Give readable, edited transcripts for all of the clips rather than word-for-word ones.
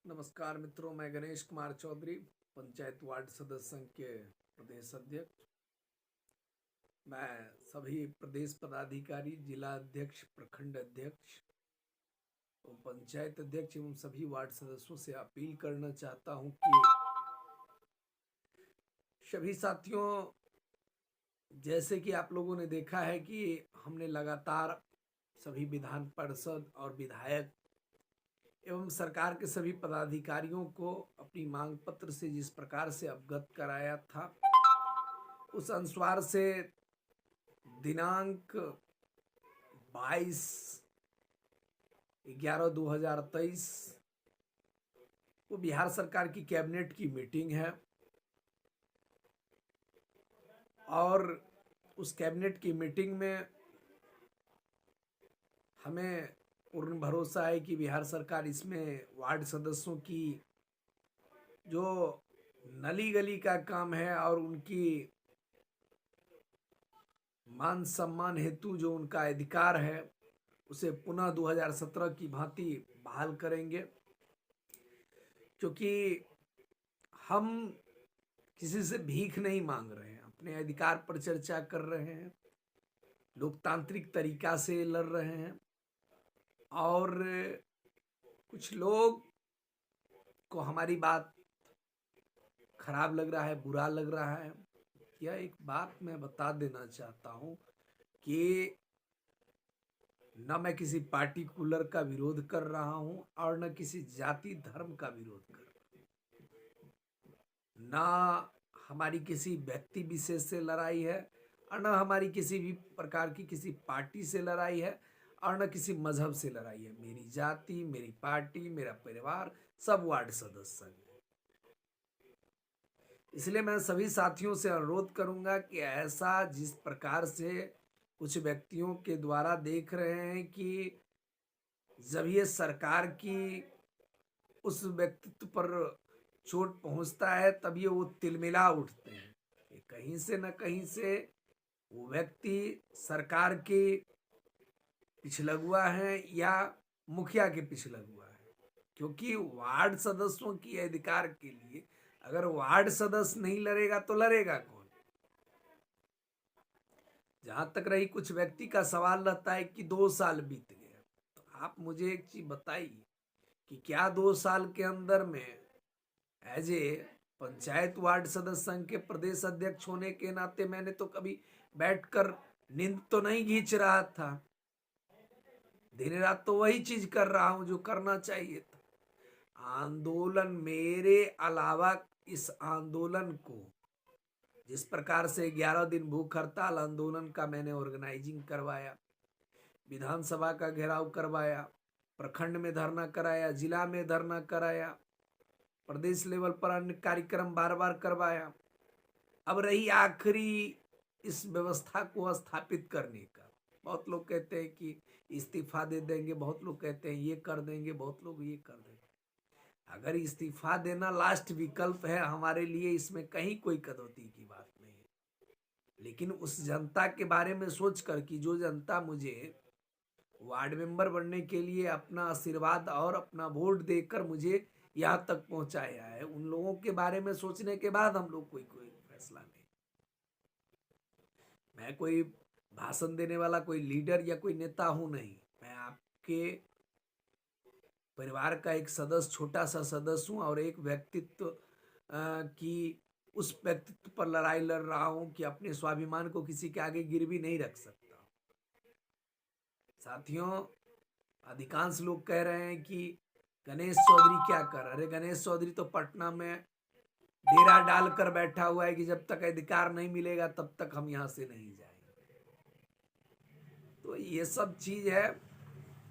नमस्कार मित्रों, मैं गणेश कुमार चौधरी, पंचायत वार्ड सदस्य संघ के प्रदेश अध्यक्ष। मैं सभी प्रदेश पदाधिकारी, जिला अध्यक्ष, प्रखंड अध्यक्ष और पंचायत अध्यक्ष एवं सभी वार्ड सदस्यों से अपील करना चाहता हूं कि सभी साथियों, जैसे कि आप लोगों ने देखा है कि हमने लगातार सभी विधान परिषद और विधायक एवं सरकार के सभी पदाधिकारियों को अपनी मांग पत्र से जिस प्रकार से अवगत कराया था, उस अनुसार से दिनांक 22/11/2023 वो बिहार सरकार की कैबिनेट की मीटिंग है और उस कैबिनेट की मीटिंग में हमें पूर्ण भरोसा है कि बिहार सरकार इसमें वार्ड सदस्यों की जो नली गली का काम है और उनकी मान सम्मान हेतु जो उनका अधिकार है उसे पुनः 2017 की भांति बहाल करेंगे, क्योंकि हम किसी से भीख नहीं मांग रहे हैं, अपने अधिकार पर चर्चा कर रहे हैं, लोकतांत्रिक तरीका से लड़ रहे हैं। और कुछ लोग को हमारी बात खराब लग रहा है, बुरा लग रहा है। यह एक बात मैं बता देना चाहता हूं कि न मैं किसी पार्टिकुलर का विरोध कर रहा हूं और न किसी जाति धर्म का विरोध कर रहा हूं, न हमारी किसी व्यक्ति विशेष से लड़ाई है और न हमारी किसी भी प्रकार की किसी पार्टी से लड़ाई है और न किसी मजहब से लड़ाई है। मेरी जाति, मेरी पार्टी, मेरा परिवार सब वार्ड सदस्य हैं। इसलिए मैं सभी साथियों से अनुरोध करूंगा कि ऐसा जिस प्रकार से कुछ व्यक्तियों के द्वारा देख रहे हैं कि जब ये सरकार की उस व्यक्तित्व पर चोट पहुंचता है तब ये वो तिलमिला उठते हैं कि कहीं से न कहीं से वो व्यक्ति सरकार के पिछलगुआ है या मुखिया के पिछलगुआ है। क्योंकि वार्ड सदस्यों की अधिकार के लिए अगर वार्ड सदस्य नहीं लड़ेगा तो लड़ेगा कौन? जहां तक रही कुछ व्यक्ति का सवाल रहता है कि 2 साल बीत गए, तो आप मुझे एक चीज बताइए कि क्या 2 साल के अंदर में एज ए पंचायत वार्ड सदस्य संघ के प्रदेश अध्यक्ष होने के नाते मैंने तो कभी बैठकर नींद तो नहीं खींच रहा था। दिन रात तो वही चीज कर रहा हूं जो करना चाहिए था। आंदोलन मेरे अलावा इस आंदोलन को जिस प्रकार से 11 दिन भूख हड़ताल आंदोलन का मैंने ऑर्गेनाइजिंग करवाया, विधानसभा का घेराव करवाया, प्रखंड में धरना कराया, जिला में धरना कराया, प्रदेश लेवल पर अन्य कार्यक्रम बार बार करवाया। अब रही आखिरी इस व्यवस्था को स्थापित करने का। बहुत लोग कहते हैं कि इस्तीफा दे देंगे, बहुत लोग कहते हैं ये कर देंगे, बहुत लोग ये कर देंगे। अगर इस्तीफा देना लास्ट विकल्प है हमारे लिए, इसमें कहीं कोई कटौती की बात नहीं है, लेकिन उस जनता के बारे में सोचकर कि जो जनता मुझे वार्ड मेंबर बनने के लिए अपना आशीर्वाद और अपना वोट देकर मुझे यहाँ तक पहुंचाया है, उन लोगों के बारे में सोचने के बाद हम लोग कोई फैसला नहीं। मैं कोई भाषण देने वाला कोई लीडर या कोई नेता हूं नहीं। मैं आपके परिवार का एक सदस्य, छोटा सा सदस्य हूं और एक व्यक्तित्व की उस व्यक्तित्व पर लड़ाई लड़ रहा हूं कि अपने स्वाभिमान को किसी के आगे गिरवी नहीं रख सकता। साथियों, अधिकांश लोग कह रहे हैं कि गणेश चौधरी क्या कर, अरे गणेश चौधरी तो पटना में डेरा डालकर बैठा हुआ है कि जब तक अधिकार नहीं मिलेगा तब तक हम यहां से नहीं जाएंगे। तो ये सब चीज है।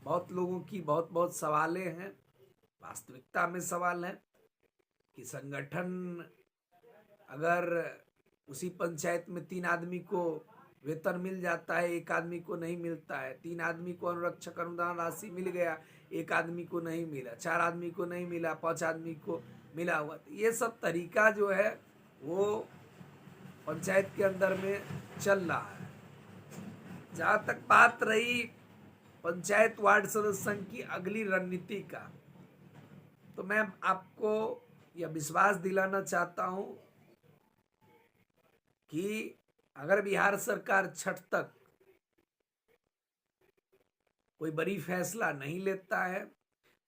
बहुत लोगों की बहुत बहुत सवालें हैं। वास्तविकता में सवाल है कि संगठन अगर उसी पंचायत में 3 आदमी को वेतन मिल जाता है, 1 आदमी को नहीं मिलता है, 3 आदमी को अनुरक्षक अनुदान राशि मिल गया, 1 आदमी को नहीं मिला, 4 आदमी को नहीं मिला, 5 आदमी को मिला हुआ, तो ये सब तरीका जो है वो पंचायत के अंदर में चल रहा है। जहां तक बात रही पंचायत वार्ड सदस्य संघ की अगली रणनीति का, तो मैं आपको यह विश्वास दिलाना चाहता हूं कि अगर बिहार सरकार छठ तक कोई बड़ी फैसला नहीं लेता है,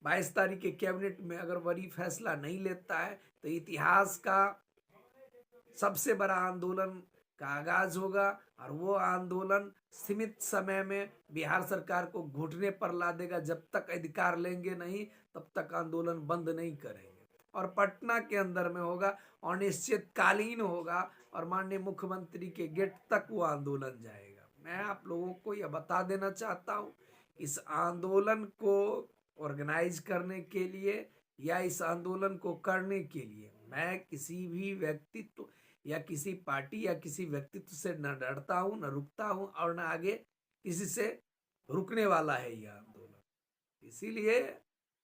22 तारीख के कैबिनेट में अगर बड़ी फैसला नहीं लेता है, तो इतिहास का सबसे बड़ा आंदोलन का आगाज होगा। और वो आंदोलन सीमित समय में बिहार सरकार को घुटने पर ला देगा। जब तक अधिकार लेंगे नहीं, तब तक आंदोलन बंद नहीं करेंगे। और पटना के अंदर में होगा, अनिश्चितकालीन होगा, और माननीय मुख्यमंत्री के गेट तक वो आंदोलन जाएगा। मैं आप लोगों को यह बता देना चाहता हूँ, इस आंदोलन को ऑर्गेनाइज करने के लिए या इस आंदोलन को करने के लिए मैं किसी भी व्यक्तित्व या किसी पार्टी या किसी व्यक्तित्व से न डरता हूं, न रुकता हूं, और न आगे किसी से रुकने वाला है यह आंदोलन। इसीलिए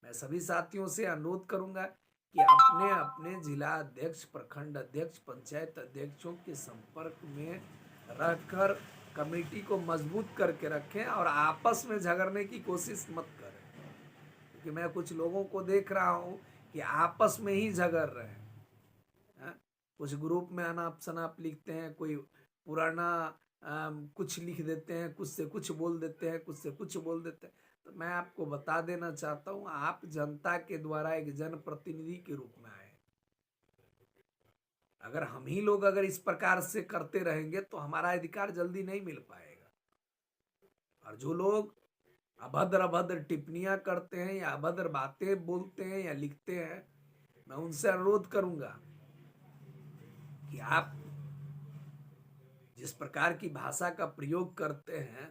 मैं सभी साथियों से अनुरोध करूंगा कि अपने अपने जिला अध्यक्ष, प्रखंड अध्यक्ष, पंचायत अध्यक्षों के संपर्क में रहकर कमेटी को मजबूत करके रखें और आपस में झगड़ने की कोशिश मत करें। क्योंकि मैं कुछ लोगों को देख रहा हूं कि आपस में ही झगड़ रहे हैं। कुछ ग्रुप में अनाप शनाप लिखते हैं, कोई पुराना कुछ लिख देते हैं, कुछ से कुछ बोल देते हैं, कुछ से कुछ बोल देते हैं। तो मैं आपको बता देना चाहता हूं, आप जनता के द्वारा एक जनप्रतिनिधि के रूप में आए। अगर हम ही लोग अगर इस प्रकार से करते रहेंगे तो हमारा अधिकार जल्दी नहीं मिल पाएगा। और जो लोग अभद्र अभद्र टिप्पणियां करते हैं या अभद्र बातें बोलते हैं या लिखते हैं, मैं उनसे अनुरोध करूंगा कि आप जिस प्रकार की भाषा का प्रयोग करते हैं,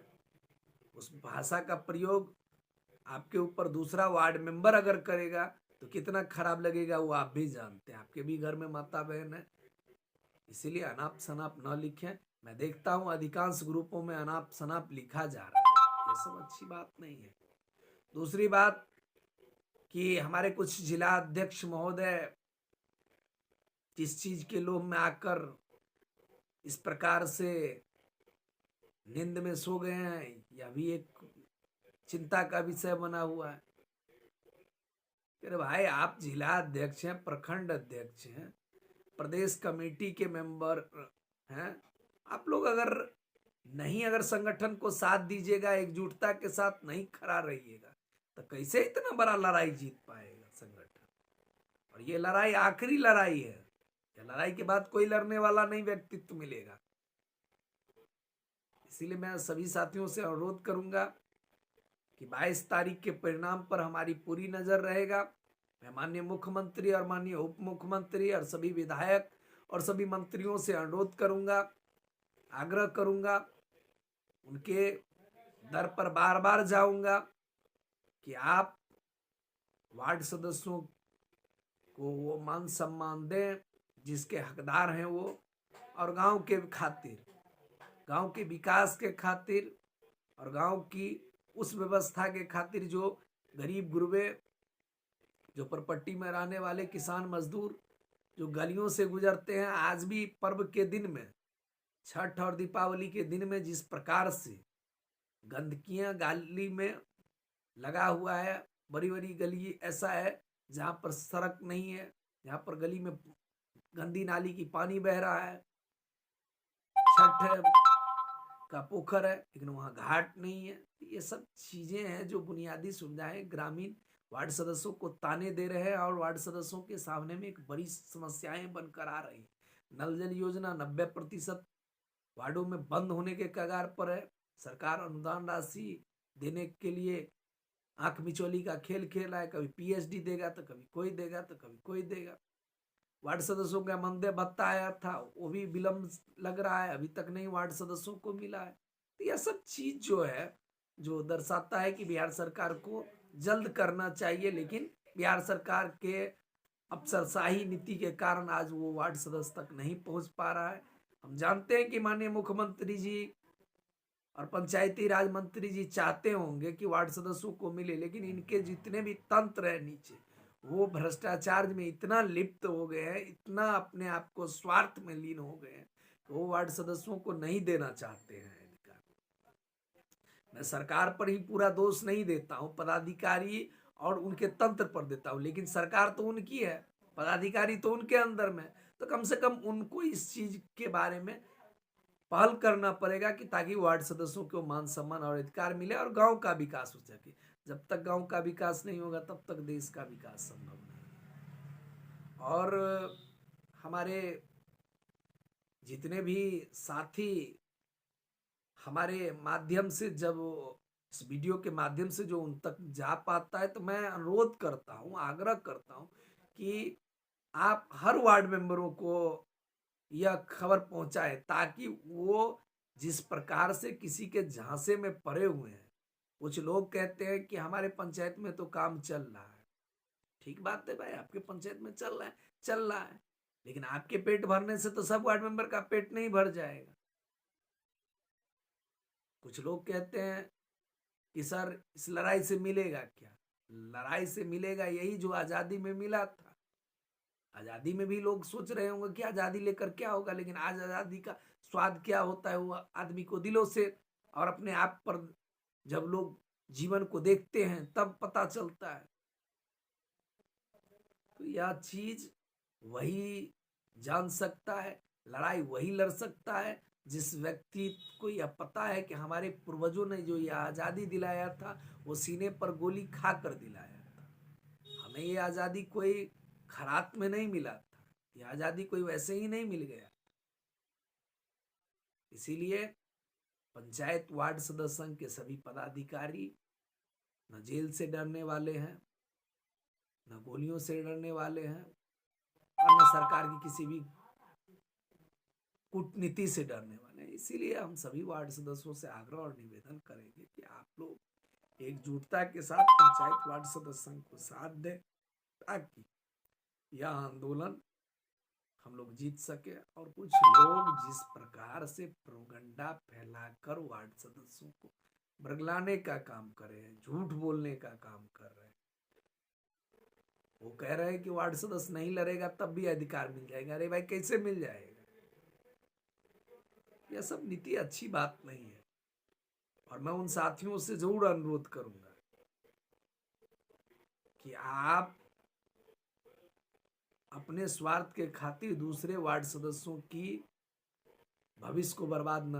उस भाषा का प्रयोग आपके ऊपर दूसरा वार्ड मेंबर अगर करेगा तो कितना खराब लगेगा वो आप भी जानते हैं। आपके भी घर में माता बहन है, इसीलिए अनाप शनाप न लिखें। मैं देखता हूं अधिकांश ग्रुपों में अनाप शनाप लिखा जा रहा है, ये सब अच्छी बात नहीं है। दूसरी बात कि हमारे कुछ जिला अध्यक्ष महोदय जिस चीज के लोभ में आकर इस प्रकार से नींद में सो गए हैं, यह भी एक चिंता का विषय बना हुआ है। अरे भाई, आप जिला अध्यक्ष हैं, प्रखंड अध्यक्ष हैं, प्रदेश कमेटी के मेंबर हैं, आप लोग अगर संगठन को साथ दीजिएगा, एकजुटता के साथ नहीं खड़ा रहिएगा, तो कैसे इतना बड़ा लड़ाई जीत पाएगा संगठन। और ये लड़ाई आखिरी लड़ाई है, ये लड़ाई के बाद कोई लड़ने वाला नहीं व्यक्तित्व मिलेगा। इसीलिए मैं सभी साथियों से अनुरोध करूंगा कि 22 तारीख के परिणाम पर हमारी पूरी नजर रहेगा। मैं माननीय मुख्यमंत्री और माननीय उप मुख्यमंत्री और सभी विधायक और सभी मंत्रियों से अनुरोध करूंगा, आग्रह करूंगा, उनके दर पर बार बार जाऊंगा कि आप वार्ड सदस्यों को वो मान सम्मान दें जिसके हकदार हैं वो, और गांव के खातिर, गांव के विकास के खातिर और गांव की उस व्यवस्था के खातिर जो गरीब गुरबे, जो परपट्टी में रहने वाले किसान मजदूर जो गलियों से गुजरते हैं, आज भी पर्व के दिन में, छठ और दीपावली के दिन में जिस प्रकार से गंदगियां गली में लगा हुआ है, बड़ी बड़ी गली ऐसा है जहां पर सड़क नहीं है, जहां पर गली में गंदी नाली की पानी बह रहा है, छठ है का पोखर है लेकिन वहां घाट नहीं है। ये सब चीजें हैं जो बुनियादी सुविधाएं ग्रामीण वार्ड सदस्यों को ताने दे रहे हैं और वार्ड सदस्यों के सामने में एक बड़ी समस्याएं बनकर आ रही। नल जल योजना 90% वार्डों में बंद होने के कगार पर है। सरकार अनुदान राशि देने के लिए आंख मिचौली का खेल खेल रहा है, कभी पीएचडी देगा तो कभी कोई देगा तो कभी कोई देगा। वार्ड सदस्यों का मानदेय भत्ता आया था, वो भी विलंब लग रहा है, अभी तक नहीं वार्ड सदस्यों को मिला है। तो यह सब चीज जो है, जो दर्शाता है कि बिहार सरकार को जल्द करना चाहिए, लेकिन बिहार सरकार के अफसरशाही नीति के कारण आज वो वार्ड सदस्य तक नहीं पहुंच पा रहा है। हम जानते हैं कि माननीय मुख्यमंत्री जी और पंचायती राज मंत्री जी चाहते होंगे कि वार्ड सदस्यों को मिले, लेकिन इनके जितने भी तंत्र है नीचे, वो भ्रष्टाचार में इतना लिप्त हो गए हैं, इतना अपने आप को स्वार्थ में लीन हो गए हैं, वो वार्ड सदस्यों को नहीं देना चाहते हैं अधिकार। मैं सरकार पर ही पूरा दोष नहीं देता हूं, पदाधिकारी और उनके तंत्र पर देता हूँ, लेकिन सरकार तो उनकी है, पदाधिकारी तो उनके अंदर में, तो कम से कम उनको इस चीज के बारे में पहल करना पड़ेगा कि ताकि वार्ड सदस्यों को मान सम्मान और अधिकार मिले और गांव का विकास हो सके। जब तक गांव का विकास नहीं होगा तब तक देश का विकास संभव नहीं। और हमारे जितने भी साथी हमारे माध्यम से, जब इस वीडियो के माध्यम से जो उन तक जा पाता है, तो मैं अनुरोध करता हूं, आग्रह करता हूं कि आप हर वार्ड मेंबरों को यह खबर पहुंचाए, ताकि वो जिस प्रकार से किसी के झांसे में पड़े हुए हैं। कुछ लोग कहते हैं कि हमारे पंचायत में तो काम चल रहा है। ठीक बात है भाई, आपके पंचायत में चल रहा है, चल रहा है, लेकिन आपके पेट भरने से तो सब वार्ड मेंबर का पेट नहीं भर जाएगा। कुछ लोग कहते हैं कि सर इस लड़ाई से मिलेगा क्या? लड़ाई से मिलेगा यही जो आजादी में मिला था। आजादी में भी लोग सोच रहे होंगे कि आजादी लेकर क्या होगा, लेकिन आज आजादी का स्वाद क्या होता है वो आदमी को दिलों से और अपने आप पर जब लोग जीवन को देखते हैं तब पता चलता है। तो यह चीज वही जान सकता है, लड़ाई वही लड़ सकता है जिस व्यक्ति को यह पता है कि हमारे पूर्वजों ने जो यह आजादी दिलाया था वो सीने पर गोली खाकर दिलाया था। हमें ये आजादी कोई खरात में नहीं मिला था, ये आजादी कोई वैसे ही नहीं मिल गया। इसीलिए पंचायत वार्ड सदस्य संघ के सभी पदाधिकारी न जेल से डरने वाले हैं, न गोलियों से डरने वाले हैं, और न सरकार की किसी भी कूटनीति से डरने वाले हैं। इसीलिए हम सभी वार्ड सदस्यों से आग्रह और निवेदन करेंगे कि आप लोग एकजुटता के साथ पंचायत वार्ड सदस्य संघ को साथ दें, ताकि यह आंदोलन हम लोग जीत सके। और कुछ लोग जिस प्रकार से प्रोपगंडा फैलाकर वार्ड सदस्यों को बरगलाने का काम कर रहे हैं, झूठ बोलने का काम कर रहे हैं, वो कह रहे हैं कि वार्ड सदस्य नहीं लड़ेगा तब भी अधिकार मिल जाएगा। अरे भाई कैसे मिल जाएगा? यह सब नीति अच्छी बात नहीं है। और मैं उन साथियों से जरूर अनुरोध करूंगा कि आप अपने स्वार्थ के खातिर दूसरे वार्ड सदस्यों की भविष्य को बर्बाद न